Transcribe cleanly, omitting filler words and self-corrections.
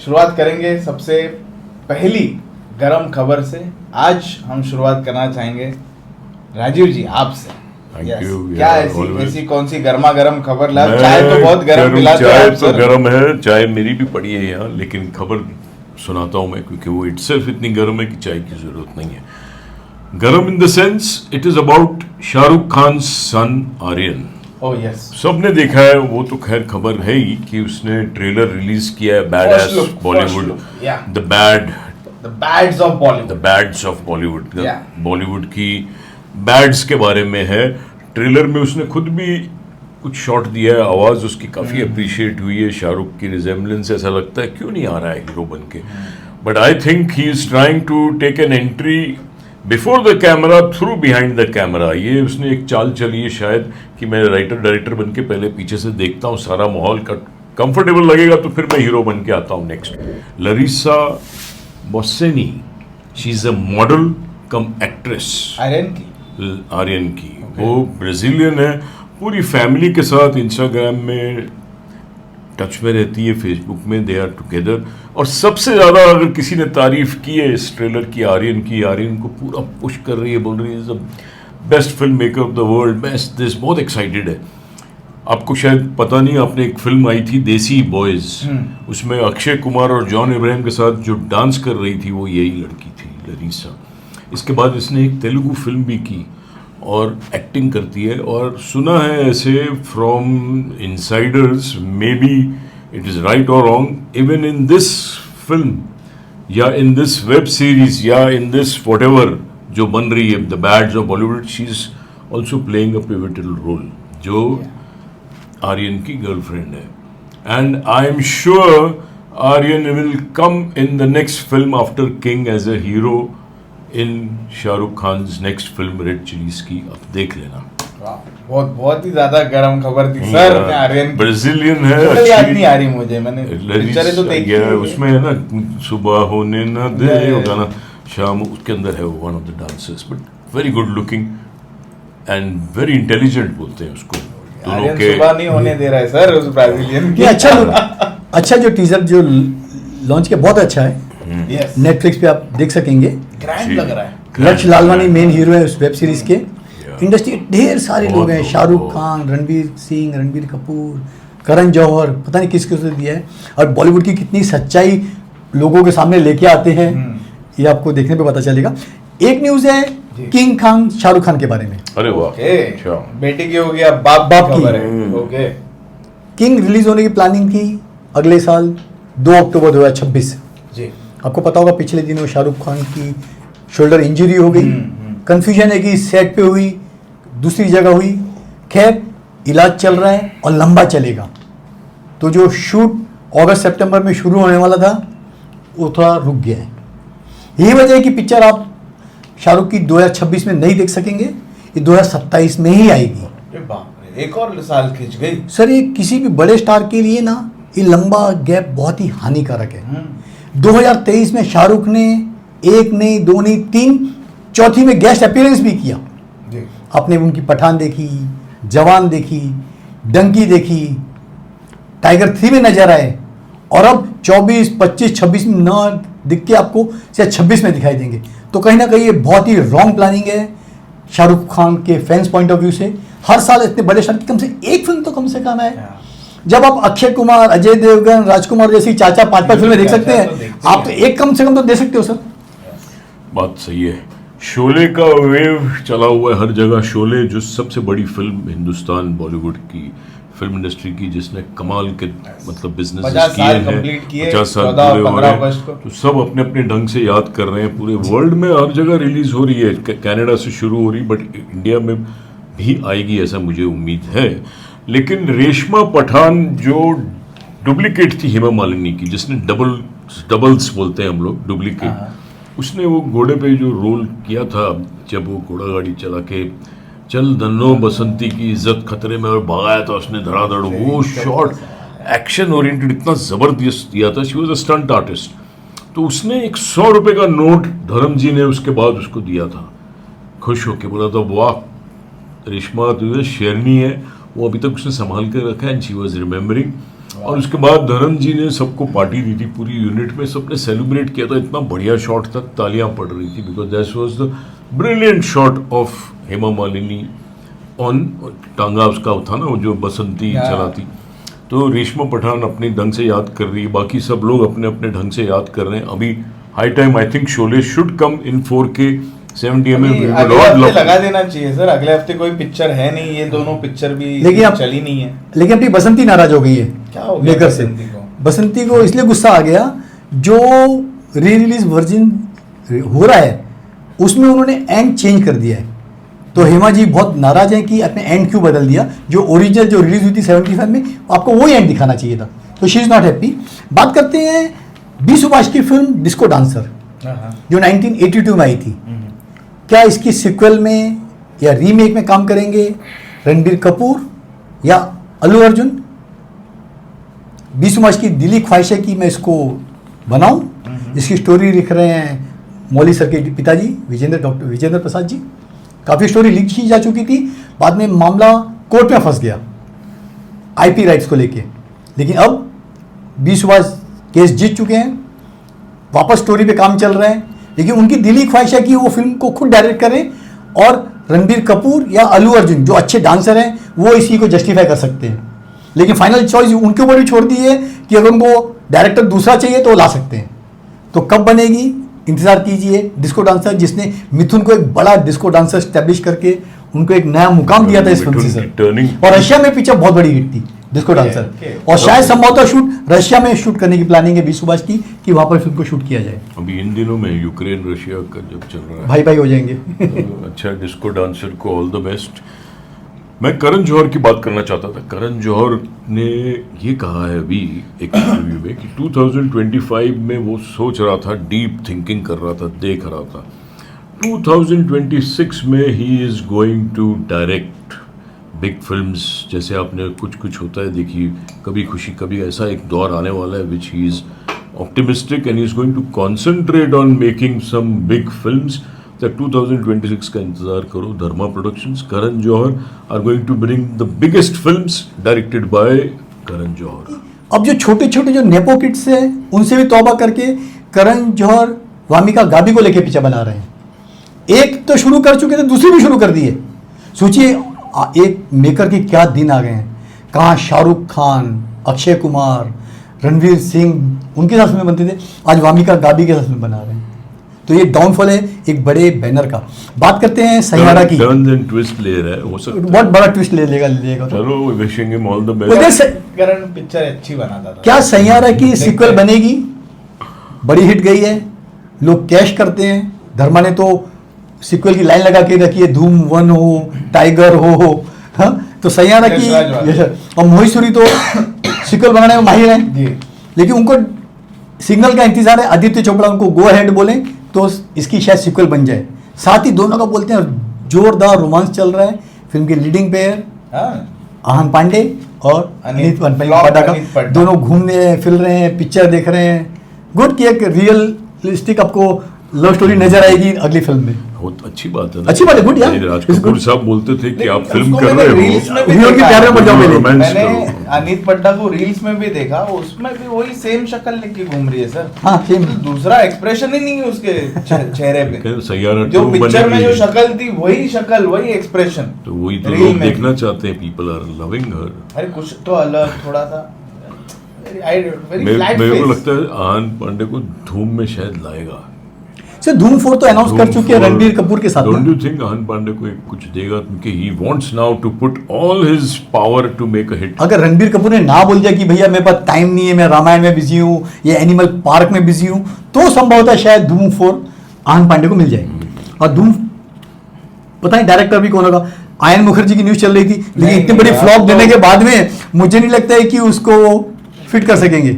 शुरुआत करेंगे सबसे पहली गरम खबर से। आज हम शुरुआत करना चाहेंगे राजीव जी आपसे। Thank you. क्या ऐसी कौन सी गर्मा गर्म खबर ला? चाय तो बहुत गर्म पिलाते हो चाय आप, तो सर। गर्म है, चाय मेरी भी पड़ी है यहाँ, लेकिन खबर सुनाता हूँ मैं, क्योंकि वो इटसेल्फ इतनी गर्म है कि चाय की जरूरत नहीं है। गर्म in the sense it is about Shahrukh Khan son Aryan. Oh yes, सबने देखा है, वो तो खैर खबर है ही कि उसने ट्रेलर रिलीज किया है, बैड First एस look, Bollywood, yeah. The bad, the bads of Bollywood, the bads of Bollywood, Yeah. Bollywood की बैड्स के बारे में है। ट्रेलर में उसने खुद भी कुछ शॉट दिया है, आवाज़ उसकी काफ़ी अप्रिशिएट हुई है। शाहरुख की रिजेम्बलेंस ऐसा लगता है क्यों नहीं आ रहा है हीरो बन के, but I think he is trying to take an entry before the camera through behind the camera. ये उसने एक चाल चली है शायद कि मैं राइटर डायरेक्टर बन के पहले पीछे से देखता हूँ, सारा माहौल का कंफर्टेबल लगेगा तो फिर मैं हीरो बन के आता हूँ नेक्स्ट। लरिसा बोसेनी, she is a model cum actress Aryan की। वो ब्राज़ीलियन है, पूरी फैमिली के साथ इंस्टाग्राम में टच में रहती है, फेसबुक में, दे आर टुगेदर। और सबसे ज़्यादा अगर किसी ने तारीफ की है इस ट्रेलर की आर्यन की, आर्यन को पूरा पुश कर रही है, बोल रही है is the best film maker of the world, best this, बहुत एक्साइटेड है। आपको शायद पता नहीं, आपने एक फिल्म आई थी देसी बॉयज़, उसमें अक्षय कुमार और जॉन इब्राहिम के साथ जो डांस कर रही थी वो यही लड़की थी, लरिसा। इसके बाद इसने एक तेलुगु फिल्म भी की और एक्टिंग करती है। और सुना है ऐसे from insiders, may be it is right और wrong, even in this film या इन दिस वेब सीरीज या इन दिस वॉट एवर जो बन रही है, the bads of Bollywood, she is also playing a pivotal role, जो आर्यन की गर्लफ्रेंड है। And I am sure Aryan will come in the next film after King as a hero in Shahrukh Khan next film Red Chillies की। अब देख लेना। बहुत ही ज्यादा गर्म खबर थी सर। आर्यन ब्राजीलियन है, याद नहीं आ रही मुझे, मैंने पिक्चरें तो देखी है। उसमें है ना, सुबह होने ना दे वो गाना, शाम, उसके अंदर है वो one of the dancers, but very good looking and very intelligent बोलते हैं उसको। दोनों के सुबह नहीं होने दे रहा है सर उस ब्राजीलियन की। अच्छा जो टीजर जो लॉन्च किया बहुत अच्छा है, नेटफ्लिक्स पे आप देख सकेंगे, ग्रैंड लग रहा है। लक्ष लालवानी मेन हीरो है उस वेब सीरीज के। इंडस्ट्री के ढेर सारे लोग हैं, शाहरुख खान, रणवीर सिंह, रणबीर कपूर, करण जौहर, पता नहीं किस किस ने दिया है। और बॉलीवुड की कितनी सच्चाई लोगों के सामने लेके आते हैं, ये आपको देखने पे पता चलेगा। एक न्यूज है किंग खान शाहरुख खान के बारे में। अरे वाह, बेटी की हो गया, बाप की खबर है। ओके, किंग रिलीज होने की प्लानिंग थी अगले साल 2 अक्टूबर 2026 जी। आपको पता होगा पिछले दिनों शाहरुख खान की शोल्डर इंजरी हो गई। कंफ्यूजन है कि सेट पे हुई, दूसरी जगह हुई। खैर इलाज चल रहा है और लंबा चलेगा। तो जो शूट अगस्त सितंबर में शुरू होने वाला था वो थोड़ा रुक गया है। यही वजह है कि पिक्चर आप शाहरुख की 2026 में नहीं देख सकेंगे, ये 2027 में ही आएगी। एक और साल खिंच गई सर। ये किसी भी बड़े स्टार के लिए ना, ये लंबा गैप बहुत ही हानिकारक है। 2023 में शाहरुख ने 1 नहीं 2 नहीं 3 चौथी में गेस्ट अपीयरेंस भी किया। आपने उनकी पठान देखी, जवान देखी, डंकी देखी, टाइगर 3 में नजर आए, और अब 24, 25, 26 में न दिख के आपको शायद 26 में दिखाई देंगे। तो कहीं ना कहीं ये बहुत ही रॉन्ग प्लानिंग है शाहरुख खान के फैंस पॉइंट ऑफ व्यू से। हर साल इतने बड़े स्टार की कम से एक फिल्म तो कम से कम है। जब आप अक्षय कुमार, अजय देवगन, राजकुमार जैसी 4-4, 5-5 फिल्में देख सकते हैं, आप तो एक कम से कम तो दे सकते हो सर। बात सही है। शोले का वेव चला हुआ है हर जगह। शोले जो सबसे बड़ी फिल्म हिंदुस्तान बॉलीवुड की फिल्म इंडस्ट्री की, जिसने कमाल के मतलब बिजनेस किए हैं, 50 साल पूरे हो रहे हैं, तो सब अपने अपने ढंग से याद कर रहे हैं। पूरे वर्ल्ड में हर जगह रिलीज हो रही है, कनाडा से शुरू हो रही, बट इंडिया में भी आएगी ऐसा मुझे उम्मीद है। लेकिन रेशमा पठान जो डुप्लीकेट थी हेमा मालिनी की, जिसने डबल्स बोलते हैं हम लोग, डुप्लीकेट, उसने वो घोड़े पे जो रोल किया था, जब वो घोड़ा गाड़ी चला के चल दन्नो बसंती की इज्जत खतरे में और भगाया था उसने धड़ाधड़, वो शॉट एक्शन ओरिएंटेड इतना जबरदस्त दिया था। She was a stunt artist. तो उसने एक 100 रुपये का नोट धर्म जी ने उसके बाद उसको दिया था, खुश होके बोला था वाह रेशमा तुझे शेरनी है। वो अभी तक उसने संभाल कर रखा है, एंड शी वॉज रिमेम्बरिंग। और उसके बाद धर्म जी ने सबको पार्टी दी थी, पूरी यूनिट में सबने सेलिब्रेट किया था, इतना बढ़िया शॉट था, तालियां पड़ रही थी, because that was the brilliant shot of Hema Malini on टांगा उसका था ना, वो जो बसंती चलाती। तो रेशमा पठान अपने ढंग से याद कर रही है, बाकी सब लोग अपने अपने ढंग से याद कर रहे हैं। अभी high time, I think Sholay should come in 4K 70 mm। अगले हफ्ते लगा देना चाहिए सर, अगले हफ्ते कोई पिक्चर है नहीं, ये दोनों पिक्चर भी लेकिन अब चली नहीं है। लेकिन अपनी बसंती नाराज हो गई है क्या हो गया मेकर से। बसंती को इसलिए गुस्सा आ गया, जो री रिलीज वर्जिन हो रहा है उसमें उन्होंने एंड चेंज कर दिया है। तो हेमा जी बहुत नाराज हैं कि आपने एंड क्यों बदल दिया, जो ओरिजिनल जो रिलीज हुई थी 75 में आपको वही एंड दिखाना चाहिए था। तो शी इज नॉट हैप्पी। बात करते हैं बी सुभाष की फिल्म डिस्को डांसर जो 1982 में आई थी। क्या इसकी सिक्वल में या रीमेक में काम करेंगे रणबीर कपूर या अल्लू अर्जुन? बी सुभाष की दिली ख्वाहिश है कि मैं इसको बनाऊं। इसकी स्टोरी लिख रहे हैं मौली सर के पिताजी डॉक्टर विजेंद्र प्रसाद जी। काफ़ी स्टोरी लिखी जा चुकी थी, बाद में मामला कोर्ट में फंस गया आईपी राइट्स को लेके, लेकिन अब बी सुभाष केस जीत चुके हैं, वापस स्टोरी पे काम चल रहा है। लेकिन उनकी दिली ख्वाहिश है कि वो फिल्म को खुद डायरेक्ट करें और रणबीर कपूर या अल्लू अर्जुन जो अच्छे डांसर हैं वो इसी को जस्टिफाई कर सकते हैं। लेकिन फाइनल चॉइस उनके ऊपर भी छोड़ दी है कि अगर उनको डायरेक्टर दूसरा चाहिए तो वो ला सकते हैं। तो कब बनेगी इंतजार कीजिए डिस्को डांसर, जिसने मिथुन को एक बड़ा डिस्को डांसर स्टैब्लिश करके उनको एक नया मुकाम दिया था इस फिल्म से सर। और रशिया में पिक्चर बहुत बड़ी हिट थी डिस्को डांसर। और शायद संभवतः शूट रशिया में शूट करने की प्लानिंग है बी सुभाष की कि वहां पर फिल्म को शूट किया जाए। अभी इन दिनों में यूक्रेन रशिया का जब चल रहा है, भाई भाई हो जाएंगे। तो अच्छा, डिस्को डांसर को ऑल द बेस्ट। मैं करण जौहर की बात करना चाहता था। करण जौहर ने ये कहा है अभी एक इंटरव्यू में कि 2025 में वो सोच रहा था, डीप थिंकिंग कर रहा था, देख रहा था 2026 में he is going to direct big films. जैसे आपने कुछ कुछ होता है देखिए, कभी खुशी कभी, ऐसा एक दौर आने वाला है which he is optimistic and he is going to concentrate on making some big films. 2026 का इंतजार करो। Dharma productions, Karan Johar are going to bring the biggest films directed by Karan Johar. अब जो छोटे छोटे जो नेपो किड्स हैं उनसे भी तौबा करके करण जौहर वामिका गाबी को लेके पिक्चर बना रहे हैं। एक तो शुरू कर चुके थे, दूसरी भी शुरू कर दी है। सोचिए एक मेकर के क्या दिन आ गए हैं। कहाँ शाहरुख खान, अक्षय कुमार, रणवीर सिंह उनके साथ फिल्में बनते थे, आज वामिका गाबी के साथ फिल्म बना रहे हैं। तो ये डाउनफॉल है एक बड़े बैनर का। बात करते हैं सैयारा की। टर्न एंड ट्विस्ट ले रहा है, हो सकता है बहुत बड़ा ट्विस्ट ले लेगा चलो, wishing him all the best. Karan picture अच्छी बनाता था। क्या सैयारा की सीक्वल बनेगी? बड़ी हिट गई है, लोग कैश करते हैं। धर्मा ने तो सीक्वल की लाइन लगा के रखी है, धूम 1 हो, टाइगर हो, हाँ? तो सैयारा की और मोहित सूरी तो सीक्वल बनाने में माहिर हैं, लेकिन उनको सिग्नल का इंतजार है, आदित्य चोपड़ा उनको गो अहेड बोलें तो इसकी शायद सीक्वल बन जाए। साथ ही दोनों का बोलते हैं जोरदार रोमांस चल रहा है। फिल्म के लीडिंग पेयर आहान पांडे और अनीत पड्डा का, दोनों घूमने फिर रहे हैं, पिक्चर देख रहे हैं। गुड कि एक रियलिस्टिक आपको लव स्टोरी नजर आएगी अगली फिल्म में। बहुत अच्छी बात है, अच्छी बात है, गुड यार। राज कपूर साहब बोलते थे कि आप फिल्म कर रहे हो, मैंने अनीत पड्डा को रील्स में भी देखा, उसमें भी वही सेम शक्ल लेके घूम रही है सर। हाँ, सेम। दूसरा एक्सप्रेशन ही नहीं है उसके चेहरे पे। सैयारा जो पिक्चर में जो शक्ल थी वही शक्ल वही एक्सप्रेशन, तो वही तो लोग देखना चाहते हैं। People are loving her. अरे कुछ तो अलग थोड़ा सा मेरे को लगता है आहान पांडे को धूम में शायद लाएगा। सर धूम 4 तो अनाउंस कर चुके हैं रणबीर कपूर के साथ। Don't you think Aahan Panday को एक कुछ देगा, क्योंकि he wants now to put all his power to make a hit. अगर रणबीर कपूर ने ना बोल दिया कि भैया मेरे पास टाइम नहीं है, मैं रामायण में बिजी हूँ या एनिमल पार्क में बिजी हूँ, तो संभवतः शायद धूम 4 आहान पांडे को मिल जाए। और धूम पता नहीं डायरेक्टर भी कौन होगा। आयन मुखर्जी की न्यूज चल रही थी, लेकिन इतनी बड़ी फ्लॉप देने के बाद में मुझे नहीं लगता है कि उसको फिट कर सकेंगे।